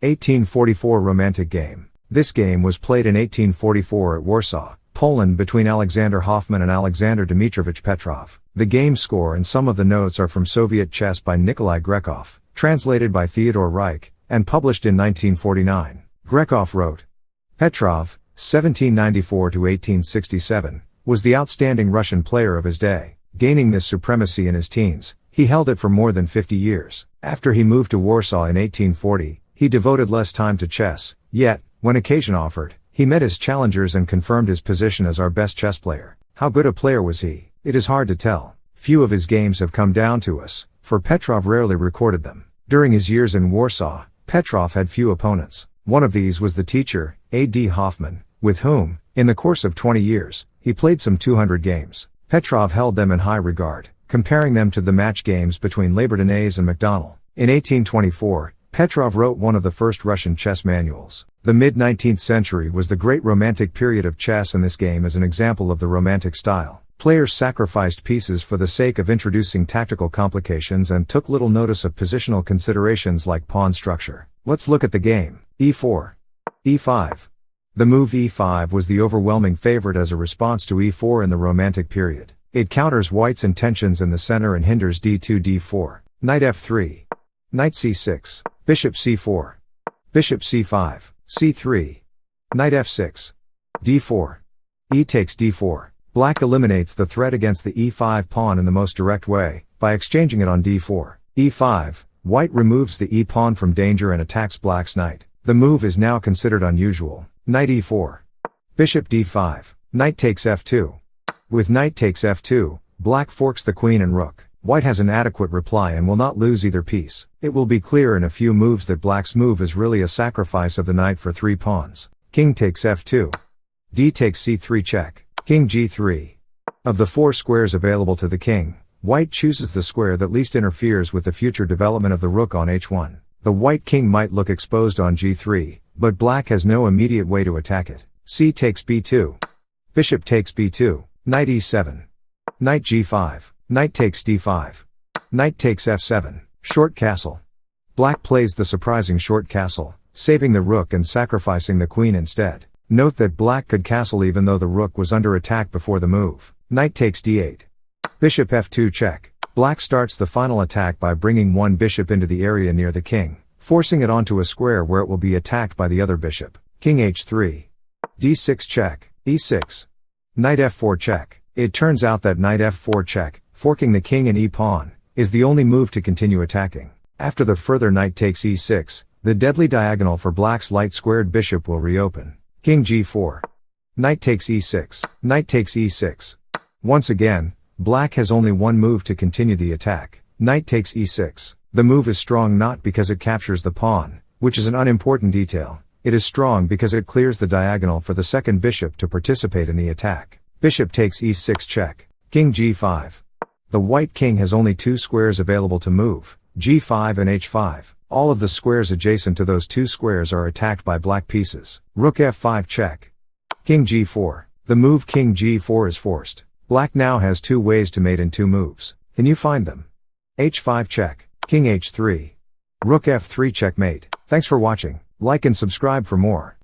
1844 Romantic game. This game was played in 1844 at Warsaw, Poland between Alexander Hoffman and Alexander Dmitrovich Petrov. The game score and some of the notes are from Soviet Chess by Nikolai Grekov, translated by Theodore Reich, and published in 1949. Grekov wrote, Petrov, 1794–1867, was the outstanding Russian player of his day. Gaining this supremacy in his teens, he held it for more than 50 years. After he moved to Warsaw in 1840, he devoted less time to chess, yet, when occasion offered, he met his challengers and confirmed his position as our best chess player. How good a player was he? It is hard to tell. Few of his games have come down to us, for Petrov rarely recorded them. During his years in Warsaw, Petrov had few opponents. One of these was the teacher, A.D. Hoffman, with whom, in the course of 20 years, he played some 200 games. Petrov held them in high regard, comparing them to the match games between Labourdonnais and MacDonald. In 1824, Petrov wrote one of the first Russian chess manuals. The mid-19th century was the great Romantic period of chess, and this game is an example of the Romantic style. Players sacrificed pieces for the sake of introducing tactical complications and took little notice of positional considerations like pawn structure. Let's look at the game. e4. e5. The move e5 was the overwhelming favorite as a response to e4 in the Romantic period. It counters white's intentions in the center and hinders d2 d4. Knight f3. Knight c6. Bishop c4. Bishop c5. c3. Knight f6. d4. E takes d4. Black eliminates the threat against the e5 pawn in the most direct way, by exchanging it on d4. e5. White removes the e-pawn from danger and attacks black's knight. The move is now considered unusual. Knight e4. Bishop d5. Knight takes f2. With knight takes f2, black forks the queen and rook. White has an adequate reply and will not lose either piece. It will be clear in a few moves that black's move is really a sacrifice of the knight for 3 pawns. King takes f2. D takes c3 check. King g3. Of the 4 squares available to the king, white chooses the square that least interferes with the future development of the rook on h1. The white king might look exposed on g3, but black has no immediate way to attack it. C takes b2. Bishop takes b2. Knight e7. Knight g5. Knight takes d5. Knight takes f7. Short castle. Black plays the surprising short castle, saving the rook and sacrificing the queen instead. Note that black could castle even though the rook was under attack before the move. Knight takes d8. Bishop f2 check. Black starts the final attack by bringing one bishop into the area near the king, forcing it onto a square where it will be attacked by the other bishop. King h3. d6 check. e6. Knight f4 check. It turns out that knight f4 check, forking the king and e-pawn, is the only move to continue attacking. After the further knight takes e6, the deadly diagonal for black's light-squared bishop will reopen. King g4. Knight takes e6. Knight takes e6. Once again, black has only one move to continue the attack. Knight takes e6. The move is strong not because it captures the pawn, which is an unimportant detail. It is strong because it clears the diagonal for the second bishop to participate in the attack. Bishop takes e6 check. King g5. The white king has only 2 squares available to move, g5 and h5. All of the squares adjacent to those 2 squares are attacked by black pieces. Rook f5 check. King g4. The move king g4 is forced. Black now has 2 ways to mate in 2 moves. Can you find them? h5 check. King h3. Rook f3 checkmate. Thanks for watching. Like and subscribe for more.